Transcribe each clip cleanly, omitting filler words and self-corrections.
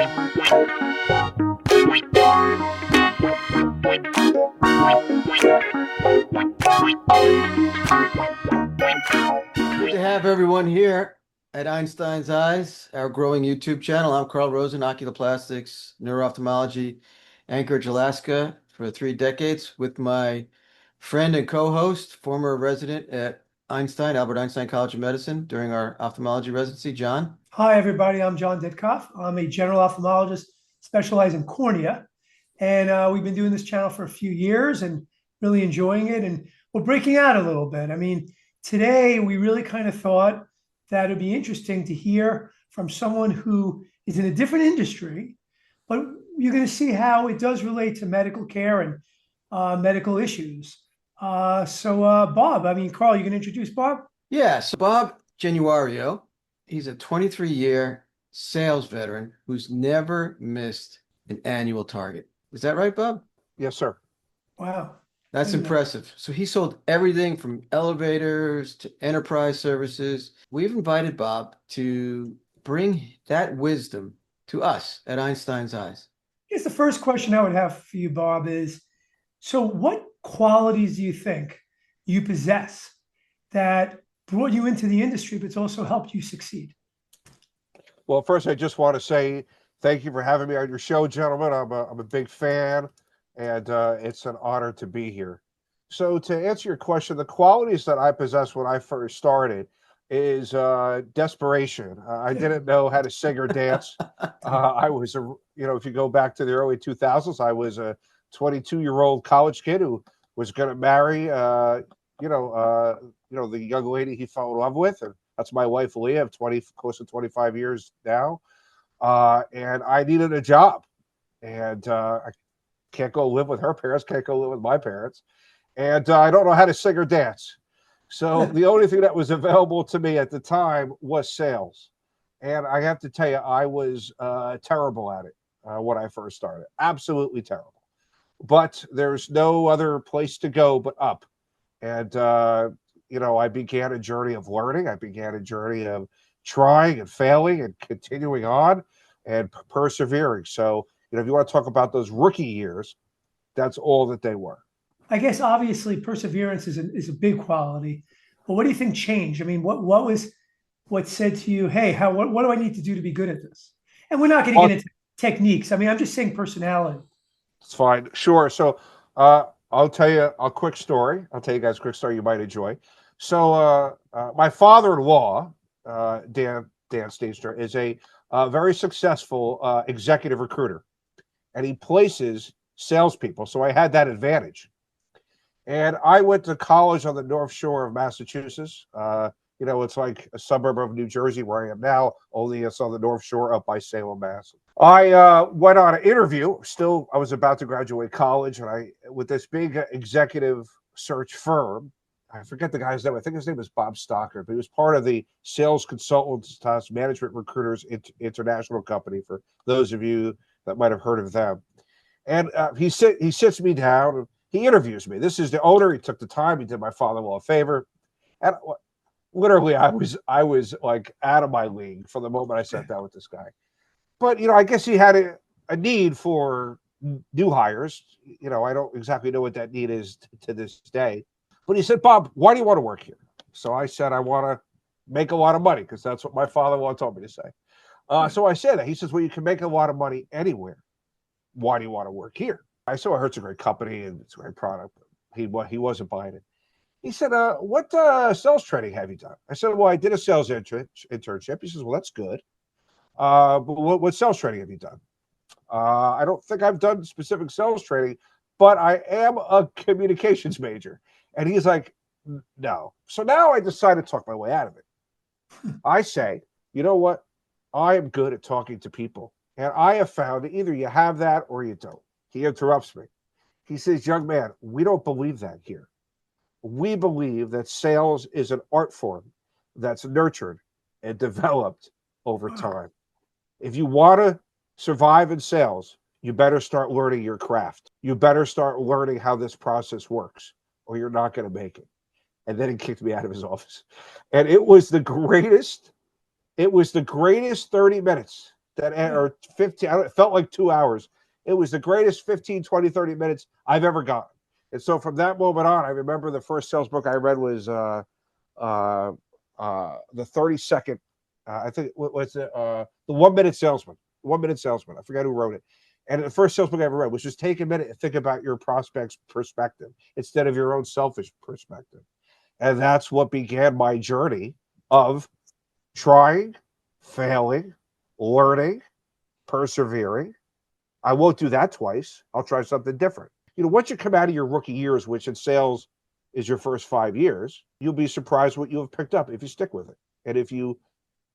Good to have everyone here at Einstein's Eyes, our growing YouTube channel. I'm Carl Rosen, oculoplastics, neuro-ophthalmology, Anchorage, Alaska for 3 decades with my friend and co-host, former resident at Einstein, Albert Einstein College of Medicine during our ophthalmology residency, John. Hi, everybody. I'm John Ditkoff. I'm a general ophthalmologist specializing in cornea. And we've been doing this channel for a few years and really enjoying it. And we're breaking out a little bit. I mean, today we really kind of thought that it'd be interesting to hear from someone who is in a different industry, but you're going to see how it does relate to medical care and medical issues. Bob, Carl, you can introduce Bob? Yeah, so Bob Genuario, he's a 23-year sales veteran who's never missed an annual target. Is that right, Bob? Yes, sir. Wow. That's impressive. So he sold everything from elevators to enterprise services. We've invited Bob to bring that wisdom to us at Einstein's Eyes. I guess the first question I would have for you, Bob, is, so what qualities do you think you possess that brought you into the industry, but it's also helped you succeed? Well, first, I just want to say thank you for having me on your show, gentlemen. I'm a big fan, and it's an honor to be here. So to answer your question, the qualities that I possessed when I first started is desperation. I didn't know how to sing or dance. I was, if you go back to the early 2000s, I was a 22-year-old college kid who was going to marry, the young lady he fell in love with, and that's my wife, Leah, of close to 25 years now. And I needed a job, and I can't go live with her parents, can't go live with my parents, and I don't know how to sing or dance. So the only thing that was available to me at the time was sales. And I have to tell you, I was terrible at it when I first started, absolutely terrible. But there's no other place to go but up. And, I began a journey of learning. I began a journey of trying and failing and continuing on and persevering. So, if you want to talk about those rookie years, that's all that they were. I guess obviously perseverance is a big quality, but what do you think changed? I mean, what said to you, hey, what do I need to do to be good at this? And we're not going to get into techniques. I mean, I'm just saying personality. It's fine. Sure. So I'll tell you a quick story. I'll tell you guys a quick story you might enjoy. So my father-in-law, Dan Steenstra, is a very successful executive recruiter, and he places salespeople. So I had that advantage. And I went to college on the North Shore of Massachusetts. It's like a suburb of New Jersey where I am now, only it's on the North Shore up by Salem, Mass. I went on an interview. I was about to graduate college, and with this big executive search firm. I forget the guy's name. I think his name was Bob Stocker, but he was part of the Sales Consultants Management Recruiters International Company, for those of you that might have heard of them. And he sits me down, and he interviews me. This is the owner. He took the time. He did my father-in-law a favor. And literally, I was like out of my league from the moment I sat down with this guy. But, I guess he had a need for new hires. I don't exactly know what that need is to this day. But he said, Bob, why do you want to work here? So I said, I want to make a lot of money, because that's what my father-in-law told me to say. So I said that. He says, well, you can make a lot of money anywhere. Why do you want to work here? I said, I heard it's a great company and it's a great product. He wasn't buying it. He said, what sales training have you done? I said, well, I did a sales internship. He says, well, that's good. But what sales training have you done? I don't think I've done specific sales training, but I am a communications major. And he's like, no. So now I decided to talk my way out of it. I say, you know what? I am good at talking to people. And I have found that either you have that or you don't. He interrupts me. He says, young man, we don't believe that here. We believe that sales is an art form that's nurtured and developed over time. If you want to survive in sales, you better start learning your craft. You better start learning how this process works, or you're not going to make it. And then he kicked me out of his office. And it was the greatest 30 minutes or 15, it felt like 2 hours. It was the greatest 15, 20, 30 minutes I've ever gotten. And so from that moment on, I remember the first sales book I read was the 30-second, I think, what was it? The 1 Minute Salesman. 1 Minute Salesman. I forgot who wrote it. And the first sales book I ever read was just take a minute and think about your prospect's perspective instead of your own selfish perspective. And that's what began my journey of trying, failing, learning, persevering. I won't do that twice. I'll try something different. Once you come out of your rookie years, which in sales is your first 5 years, you'll be surprised what you have picked up if you stick with it. And if you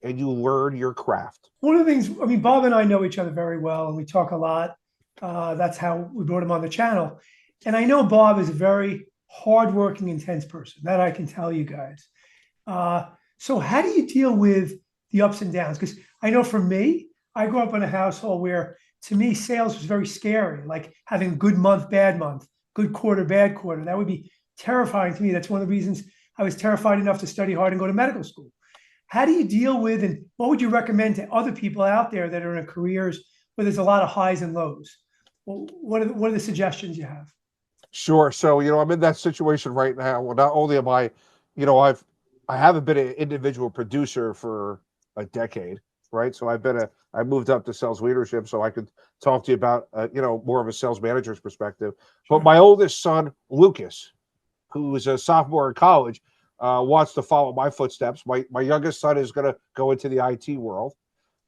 learn your craft. One of the things, I mean, Bob and I know each other very well, and we talk a lot. That's how we brought him on the channel. And I know Bob is a very hardworking, intense person. That I can tell you guys. So how do you deal with the ups and downs? Because I know for me, I grew up in a household where, to me, sales was very scary. Like having good month, bad month, good quarter, bad quarter. That would be terrifying to me. That's one of the reasons I was terrified enough to study hard and go to medical school. How do you deal with, and what would you recommend to other people out there that are in careers where there's a lot of highs and lows? Well, what are the suggestions you have? Sure. So, I'm in that situation right now. Well, not only am I, I haven't been an individual producer for a decade, right? So I moved up to sales leadership so I could talk to you about, more of a sales manager's perspective. Sure. But my oldest son, Lucas, who is a sophomore in college, wants to follow my footsteps. My youngest son is going to go into the IT world.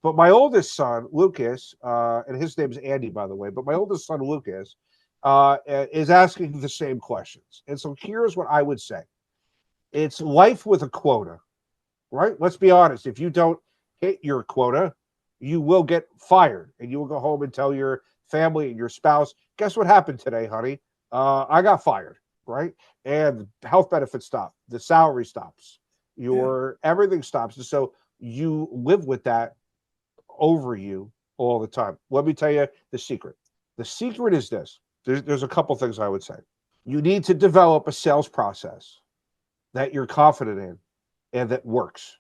But my oldest son, Lucas, and his name's Andy, by the way, but my oldest son, Lucas, is asking the same questions. And so here's what I would say. It's life with a quota, right? Let's be honest. If you don't hit your quota, you will get fired and you will go home and tell your family and your spouse, guess what happened today, honey? I got fired, right? And health benefits stop. The salary stops. Everything stops. And so you live with that over you all the time. Let me tell you the secret. The secret is this. There's a couple things I would say. You need to develop a sales process that you're confident in and that works.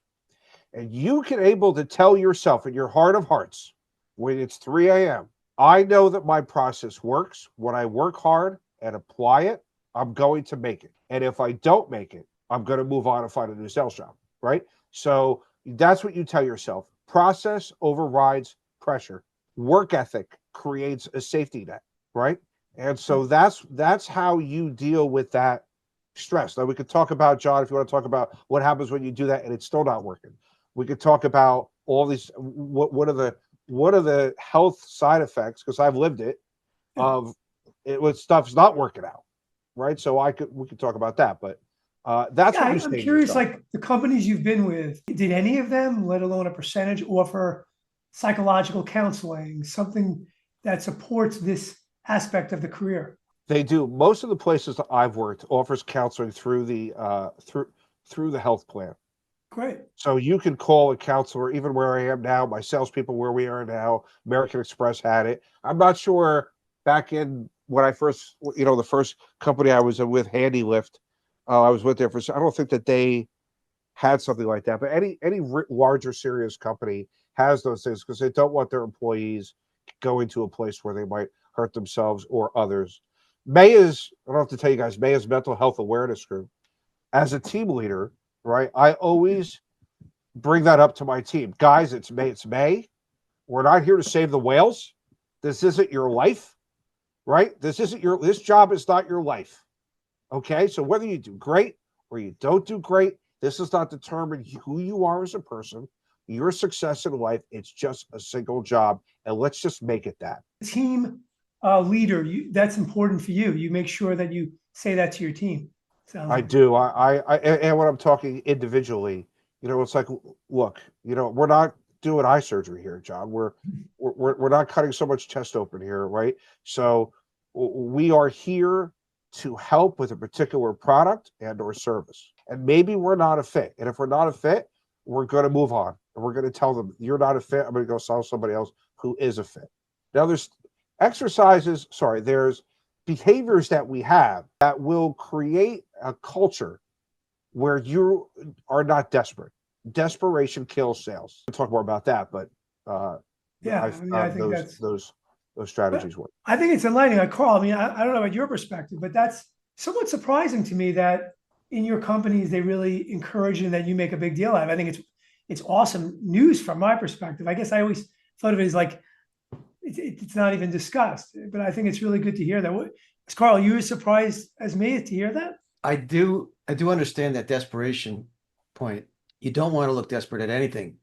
And you can able to tell yourself in your heart of hearts, when it's 3 a.m., I know that my process works. When I work hard and apply it, I'm going to make it. And if I don't make it, I'm going to move on and find a new sales job, right? So that's what you tell yourself. Process overrides pressure. Work ethic creates a safety net, right? And so that's how you deal with that stress. Now we could talk about, John, if you want to talk about what happens when you do that and it's still not working. We could talk about all these, what are the health side effects, because I've lived it, of it when stuff's not working out, right? So we could talk about that, but that's what you say. I'm curious, like the companies you've been with, did any of them, let alone a percentage, offer psychological counseling, something that supports this aspect of the career? They do. Most of the places that I've worked offers counseling through the through the health plan. Great. So you can call a counselor, even where I am now, my salespeople where we are now, American Express had it. I'm not sure back in when I first, the first company I was with, Handy Lift, I was with there for, I don't think that they had something like that, but any larger serious company has those things because they don't want their employees going to a place where they might hurt themselves or others. I don't have to tell you guys, Maya's mental health awareness group. As a team leader, right, I always bring that up to my team. Guys, it's May. We're not here to save the whales. This isn't your life, right? This job is not your life. Okay, so whether you do great or you don't do great, this does not determine who you are as a person, your success in life. It's just a single job, and let's just make it that. Team leader, that's important for you. You make sure that you say that to your team. I do. And when I'm talking individually, it's like, look, we're not doing eye surgery here, John. We're not cutting so much chest open here, right? So we are here to help with a particular product and or service. And maybe we're not a fit. And if we're not a fit, we're going to move on. And we're going to tell them, you're not a fit. I'm going to go sell somebody else who is a fit. Now there's behaviors that we have that will create a culture where you are not desperate. Desperation kills sales. We'll talk more about that, but Yeah, I've I mean, I found think that's. those But strategies work. I think it's enlightening. Carl, I mean, I don't know about your perspective, but that's somewhat surprising to me that in your companies they really encourage and that you make a big deal out of it. I think it's awesome news from my perspective. I guess I always thought of it as like it's not even discussed, but I think it's really good to hear that. Carl, you as surprised as me to hear that? I do understand that desperation point. You don't want to look desperate at anything.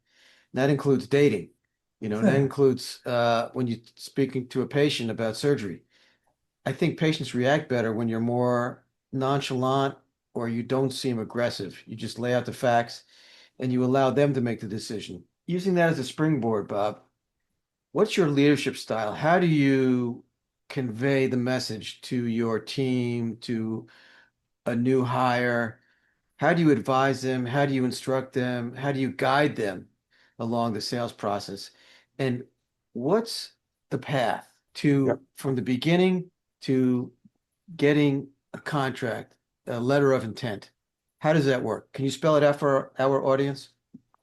That includes dating. That includes when you're speaking to a patient about surgery. I think patients react better when you're more nonchalant or you don't seem aggressive. You just lay out the facts and you allow them to make the decision. Using that as a springboard, Bob, what's your leadership style? How do you convey the message to your team, to a new hire? How do you advise them? How do you instruct them? How do you guide them along the sales process? And what's the path Yep. to from the beginning to getting a contract, a letter of intent? How does that work? Can you spell it out for our audience?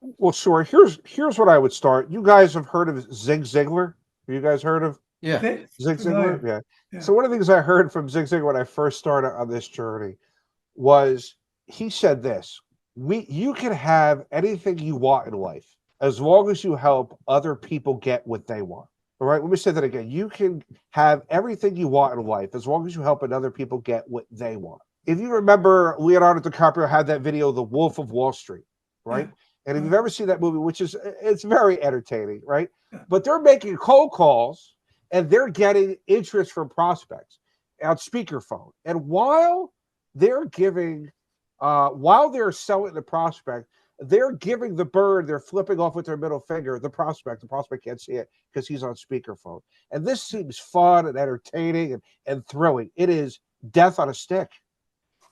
Well, sure. Here's what I would start. You guys have heard of Zig Ziglar? Have you guys heard of Yeah. Zig Ziglar? Familiar. Yeah. Yeah. So one of the things I heard from Zig Ziglar when I first started on this journey was he said this: you can have anything you want in life as long as you help other people get what they want. All right. Let me say that again. You can have everything you want in life as long as you help other people get what they want. If you remember, Leonardo DiCaprio had that video, The Wolf of Wall Street, right? Yeah. And if you've ever seen that movie, which is it's very entertaining, right? Yeah. But they're making cold calls and they're getting interest from prospects on speakerphone. And they're giving, while they're selling the prospect, they're giving the bird, they're flipping off with their middle finger, the prospect can't see it because he's on speakerphone. And this seems fun and entertaining and thrilling. It is death on a stick.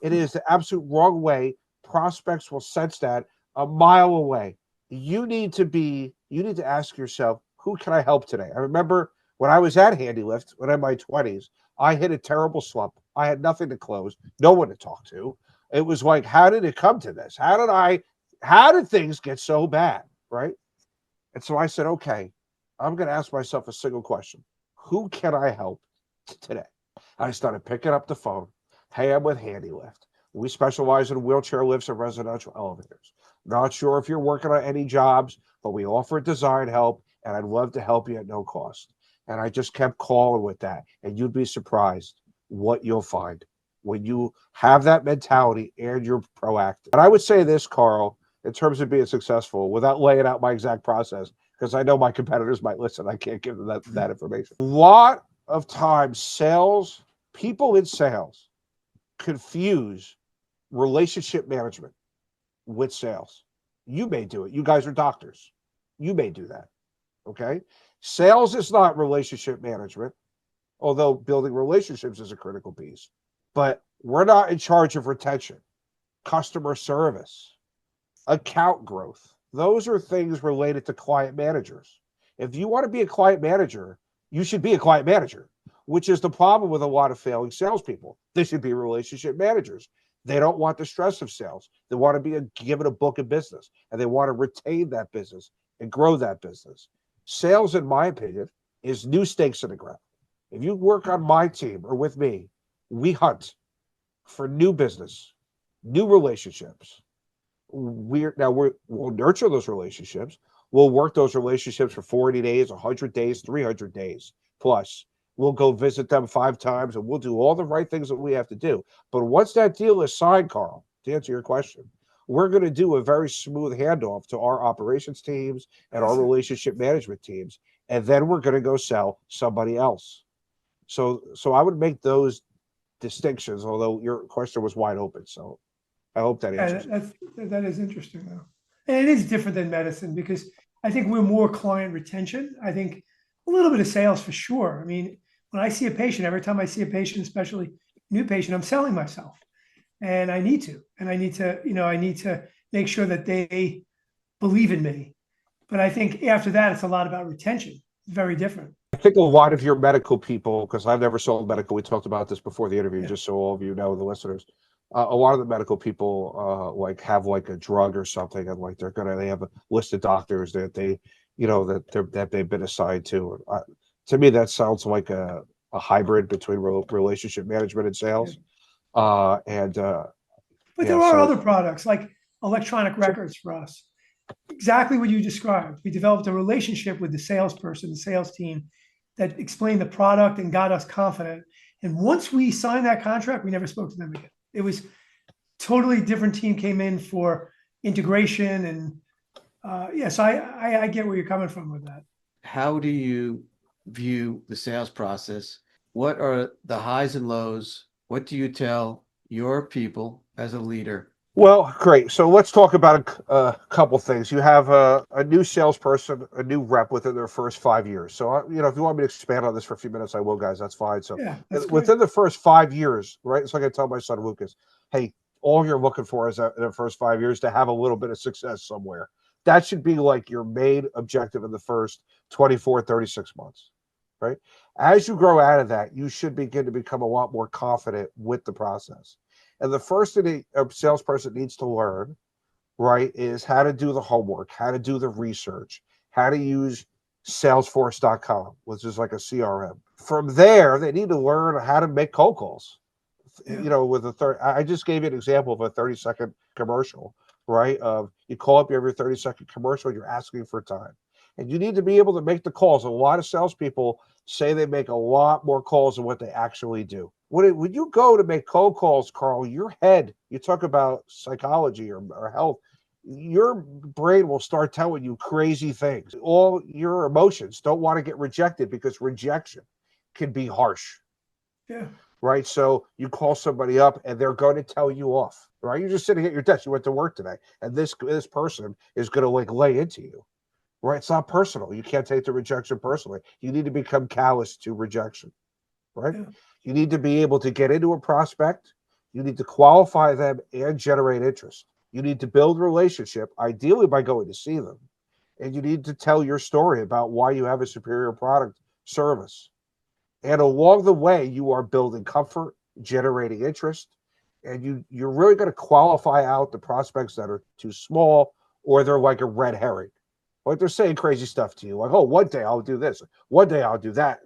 It is the absolute wrong way. Prospects will sense that a mile away. You need to ask yourself, who can I help today? I remember when I was at HandyLift, when I'm in my 20s, I hit a terrible slump. I had nothing to close, no one to talk to. It was like, how did it come to this? How did things get so bad? Right. And so I said, okay, I'm going to ask myself a single question. Who can I help today? I started picking up the phone. Hey, I'm with HandyLift. We specialize in wheelchair lifts and residential elevators. Not sure if you're working on any jobs, but we offer design help, and I'd love to help you at no cost. And I just kept calling with that. And you'd be surprised what you'll find when you have that mentality and you're proactive. And I would say this, Carl, in terms of being successful, without laying out my exact process, because I know my competitors might listen. I can't give them that information. A lot of times, people in sales confuse relationship management with sales. You may do it. You guys are doctors. You may do that. Okay. Sales is not relationship management, although building relationships is a critical piece. But we're not in charge of retention, customer service, account growth. Those are things related to client managers. If you want to be a client manager, you should be a client manager, which is the problem with a lot of failing salespeople. They should be relationship managers. They don't want the stress of sales. They want to be given a book of business, and they want to retain that business and grow that business. Sales, in my opinion, is new stakes in the ground. If you work on my team or with me, we hunt for new business, new relationships. We'll nurture those relationships. We'll work those relationships for 40 days, 100 days, 300 days plus. We'll go visit them 5 times and we'll do all the right things that we have to do. But once that deal is signed, Carl, to answer your question, we're going to do a very smooth handoff to our operations teams and our relationship management teams. And then we're going to go sell somebody else. So I would make those distinctions, although your question was wide open. So I hope that answers it. That is interesting though. And it is different than medicine because I think we're more client retention. I think a little bit of sales for sure. I mean, when I see a patient, every time I see a patient, especially new patient, I'm selling myself. And I need to. And I need to make sure that they believe in me. But I think after that, it's a lot about retention. It's very different. I think a lot of your medical people, because I've never sold medical, we talked about this before the interview, just so all of you know, the listeners, a lot of the medical people have like a drug or something, and like they have a list of doctors that they that they've been assigned to. To me, that sounds like a hybrid between relationship management and Yeah. sales. And But yeah, there are so other products like electronic records for us. Exactly what you described. We developed a relationship with the salesperson, the sales team that explained the product and got us confident. And once we signed that contract, we never spoke to them again. It was totally different team came in for integration and yes, I get where you're coming from with that. How do you view the sales process? What are the highs and lows? What do you tell your people as a leader? well, great. So let's talk about a couple things. You have a new salesperson, a new rep within their first 5 years. So, if you want me to expand on this for a few minutes, I will, guys. That's fine. So, Yeah, that's great. within the first 5 years, right? It's like I tell my son Lucas, hey, all you're looking for is in the first 5 years to have a little bit of success somewhere. That should be like your main objective in the first 24, 36 months, right? As you grow out of that, you should begin to become a lot more confident with the process. And the first thing a salesperson needs to learn, right, is how to do the homework, how to do the research, how to use Salesforce.com, which is like a CRM. From there, they need to learn how to make cold calls. Yeah. With a third, I just gave you an example of a 30-second commercial, right? Of you call up every 30-second commercial, you're asking for time. And you need to be able to make the calls. A lot of salespeople say they make a lot more calls than what they actually do. When you go to make cold calls, Carl, your head, you talk about psychology or health, your brain will start telling you crazy things. All your emotions don't want to get rejected because rejection can be harsh, Yeah. right? So you call somebody up and they're going to tell you off, right? You're just sitting at your desk. You went to work today, and this person is going to like lay into you, right? It's not personal. You can't take the rejection personally. You need to become callous to rejection, right? Yeah. You need to be able to get into a prospect. You need to qualify them and generate interest. You need to build a relationship, ideally by going to see them. And you need to tell your story about why you have a superior product service. And along the way, you are building comfort, generating interest, and you're really going to qualify out the prospects that are too small or they're like a red herring. Like they're saying crazy stuff to you, like, "Oh, one day I'll do this, one day I'll do that."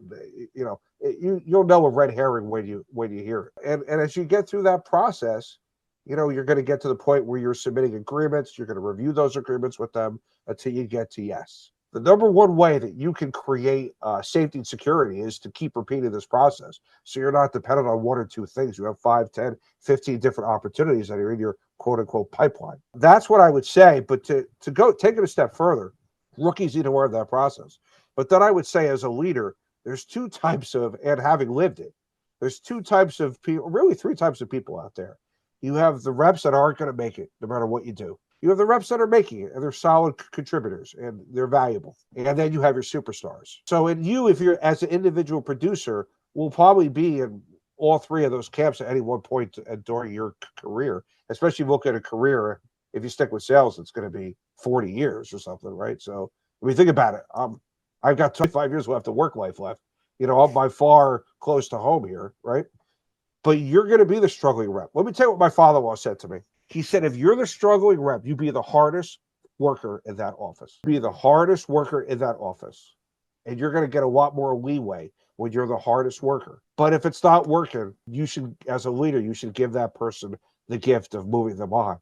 You'll know a red herring when you hear it. And as you get through that process, you're going to get to the point where you're submitting agreements. You're going to review those agreements with them until you get to yes. The number one way that you can create safety and security is to keep repeating this process. So you're not dependent on one or two things. You have 5, 10, 15 different opportunities that are in your quote unquote pipeline. That's what I would say. But to go take it a step further, rookies need to learn that process. But then I would say as a leader, there's two types of, and having lived it, there's two types of people, really three types of people out there. You have the reps that aren't going to make it no matter what you do. You have the reps that are making it and they're solid contributors and they're valuable. And then you have your superstars. So if you're as an individual producer, will probably be in all three of those camps at any one point during your career, especially if you look at a career. If you stick with sales, it's going to be 40 years or something, right? So when you think about it, I've got 25 years left of work life left. I'm by far close to home here, right? But you're going to be the struggling rep. Let me tell you what my father-in-law said to me. He said, if you're the struggling rep, you be the hardest worker in that office. Be the hardest worker in that office. And you're going to get a lot more leeway when you're the hardest worker. But if it's not working, you should, as a leader, you should give that person the gift of moving them on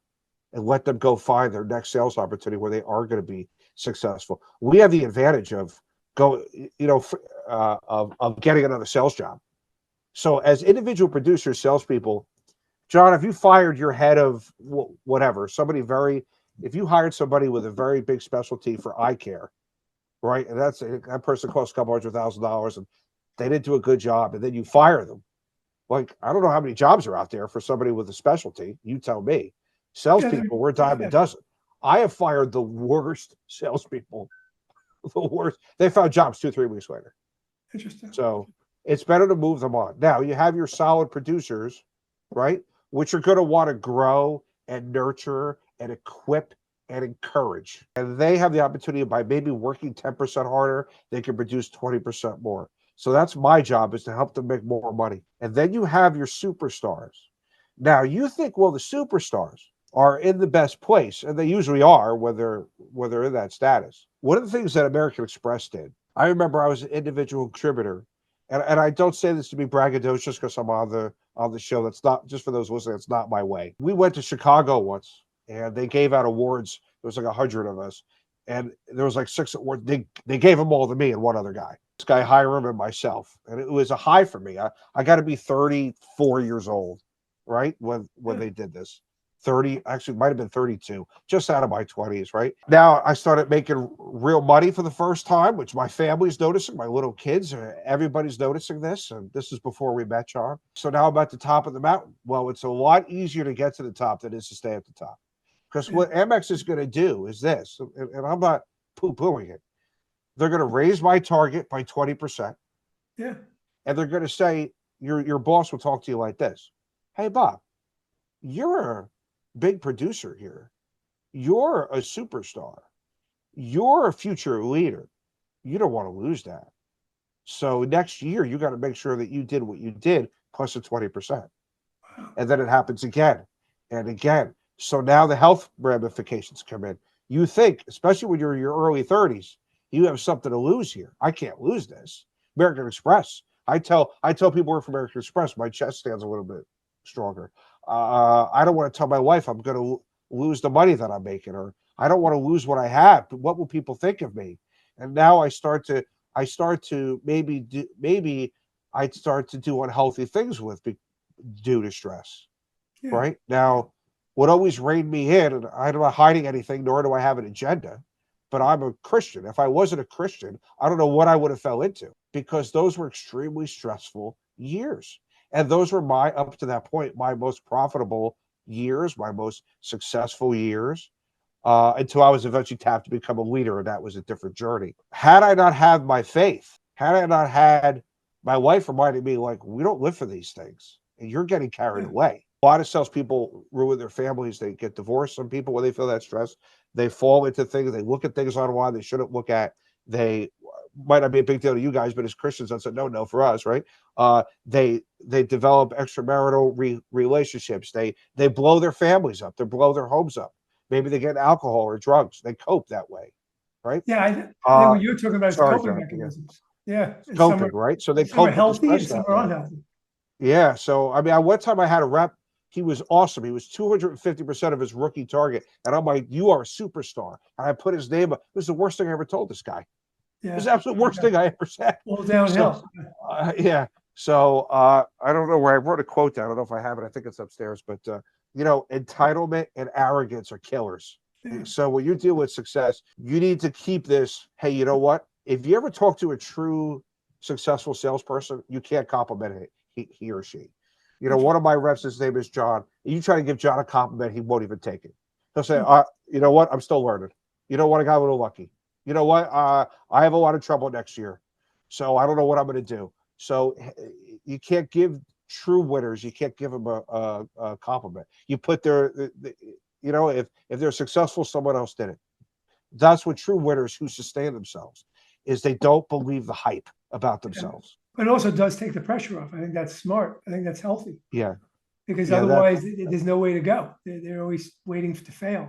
and let them go find their next sales opportunity where they are going to be successful. We have the advantage of of getting another sales job. So as individual producers, salespeople, John, if you fired your head of whatever, if you hired somebody with a very big specialty for eye care, right? And that person costs a couple $100,000 and they didn't do a good job, and then you fire them. Like, I don't know how many jobs are out there for somebody with a specialty. You tell me. Salespeople, we're a dime a dozen. I have fired the worst salespeople, the worst. They found jobs 2-3 weeks later. Interesting. So it's better to move them on. Now you have your solid producers, right? Which are going to want to grow and nurture and equip and encourage. And they have the opportunity by maybe working 10% harder, they can produce 20% more. So that's my job, is to help them make more money. And then you have your superstars. Now you think, well, the superstars are in the best place, and they usually are when they're in that status. one of the things that American Express did, I remember I was an individual contributor, and I don't say this to be braggadocious because I'm on the show. That's not, just for those listening, it's not my way. We went to Chicago once, and they gave out awards. There was like 100 of us, and there was like 6 awards. They gave them all to me and one other guy. This guy Hiram and myself, and it was a high for me. I got to be 34 years old, right, when they did this. 30, actually might have been 32, just out of my 20s, right? Now I started making real money for the first time, which my family's noticing, my little kids, everybody's noticing this. And this is before we met, John. So now I'm at the top of the mountain. Well, it's a lot easier to get to the top than it is to stay at the top. Because what Amex is going to do is this, and I'm not poo-pooing it. They're going to raise my target by 20%. Yeah. And they're going to say, your boss will talk to you like this. Hey, Bob, you're a big producer here. You're a superstar. You're a future leader. You don't want to lose that. So next year, you got to make sure that you did what you did plus a 20%. And then it happens again and again. So now the health ramifications come in. You think, especially when you're in your early 30s, you have something to lose here. I can't lose this. American Express. I tell people work for American Express, my chest stands a little bit stronger. I don't want to tell my wife I'm going to lose the money that I'm making, or I don't want to lose what I have. But what will people think of me? And now I start to maybe I start to do unhealthy things due to stress. Yeah. Right now, what always reined me in, and I'm not hiding anything, nor do I have an agenda, but I'm a Christian. If I wasn't a Christian, I don't know what I would have fell into, because those were extremely stressful years. And those were up to that point, my most profitable years, my most successful years, until I was eventually tapped to become a leader, and that was a different journey. Had I not had my faith, had I not had my wife reminding me, like, we don't live for these things, and you're getting carried away. A lot of salespeople ruin their families. They get divorced. Some people, when they feel that stress, they fall into things. They look at things online they shouldn't look at. They might not be a big deal to you guys, but as Christians, that's a no for us, right? They develop extramarital relationships. They blow their families up. They blow their homes up. Maybe they get alcohol or drugs. They cope that way, right? Yeah, I think what you're talking about is Sorry, coping John, mechanisms. Yeah. And coping, right? So they some are cope with the healthy and stress some that are way. unhealthy. Yeah. So, I mean, one time I had a rep. He was awesome. He was 250% of his rookie target. And I'm like, you are a superstar. And I put his name up. It was the worst thing I ever told this guy. Yeah. It was the absolute worst thing I ever said. All downhill. So, yeah. So I don't know where I wrote a quote down. I don't know if I have it. I think it's upstairs. But, entitlement and arrogance are killers. Yeah. So when you deal with success, you need to keep this. Hey, you know what? If you ever talk to a true successful salesperson, you can't compliment he or she. One of my reps, his name is John. You try to give John a compliment, he won't even take it. He'll say, you know what? I'm still learning. You know what? I got a little lucky. You know what? I have a lot of trouble next year. So I don't know what I'm going to do. So you can't give true winners, you can't give them a compliment. You put if they're successful, someone else did it. That's what true winners who sustain themselves is. They don't believe the hype about themselves. But it also does take the pressure off. I think that's smart. I think that's healthy. Yeah. Because otherwise, there's no way to go. They're always waiting to fail.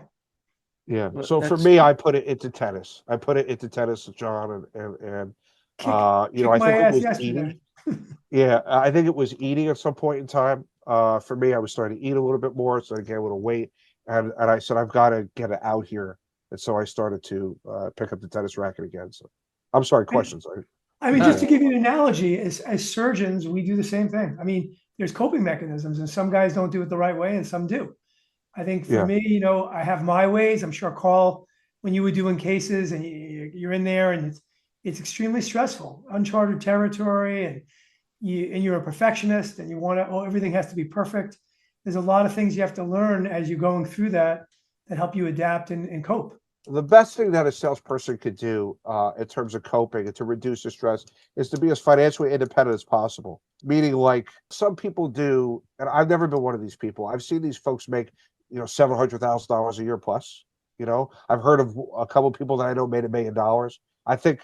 Yeah. So for me, I put it into tennis. John, and I think it was eating. Yeah, I think it was eating at some point in time. For me, I was starting to eat a little bit more, so I gained a little weight, and I said I've got to get it out here, and so I started to pick up the tennis racket again. So, I'm sorry, questions. I mean, just to give you an analogy, as surgeons, we do the same thing. I mean, there's coping mechanisms, and some guys don't do it the right way, and some do. I think for me, I have my ways. I'm sure, Carl, when you were doing cases and you're in there, and it's extremely stressful, uncharted territory, and you're a perfectionist, and you want to. Everything has to be perfect. There's a lot of things you have to learn as you're going through that help you adapt and cope. The best thing that a salesperson could do in terms of coping and to reduce the stress is to be as financially independent as possible. Meaning, like some people do, and I've never been one of these people. I've seen these folks make, $700,000 a year plus. I've heard of a couple of people that I know made $1 million. I think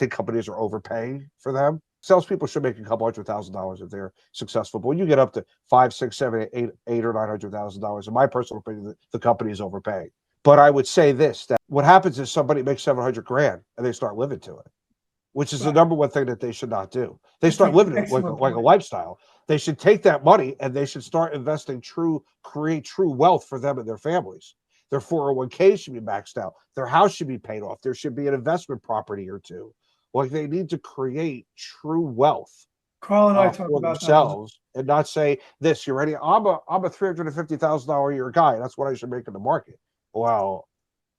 companies are overpaying for them. Salespeople should make a couple $100,000 if they're successful. But when you get up to $5, $6, $7, $8 or $900,000, in my personal opinion, the company is overpaying. But I would say this, that what happens is somebody makes 700 grand and they start living to it, which is the Right. number one thing that they should not do. They That's start an living it excellent like a point. lifestyle. They should take that money and they should start investing create true wealth for them and their families. Their 401k should be maxed out. Their house should be paid off. There should be an investment property or two. Like, they need to create true wealth Carl and I talk for about that all the themselves, and not say this. You're ready. I'm a $350,000 a year guy. That's what I should make in the market. Well,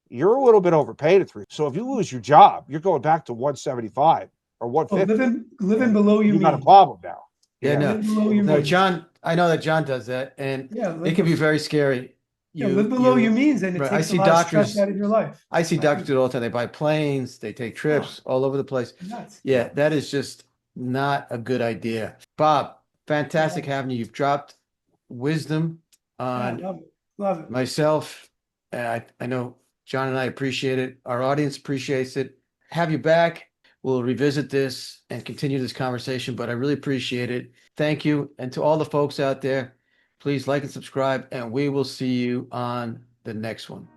you're a little bit overpaid at three. So if you lose your job, you're going back to 175 or Well, 150. living below your You got a means. problem now. Yeah, no, Live below your no, means. John, I know that John does that, and Yeah, it can be very scary. live below your means, and it right, I takes a see lot of doctors- stress out of your life. I see doctors do it all the time. They buy planes, they take trips all over the place. Nuts. Yeah, that is just not a good idea. Bob, fantastic having you. You've dropped wisdom Yeah, on love it. Love it. myself. I know John and I appreciate it. Our audience appreciates it. Have you back. We'll revisit this and continue this conversation, but I really appreciate it. Thank you. And to all the folks out there, please like and subscribe, and we will see you on the next one.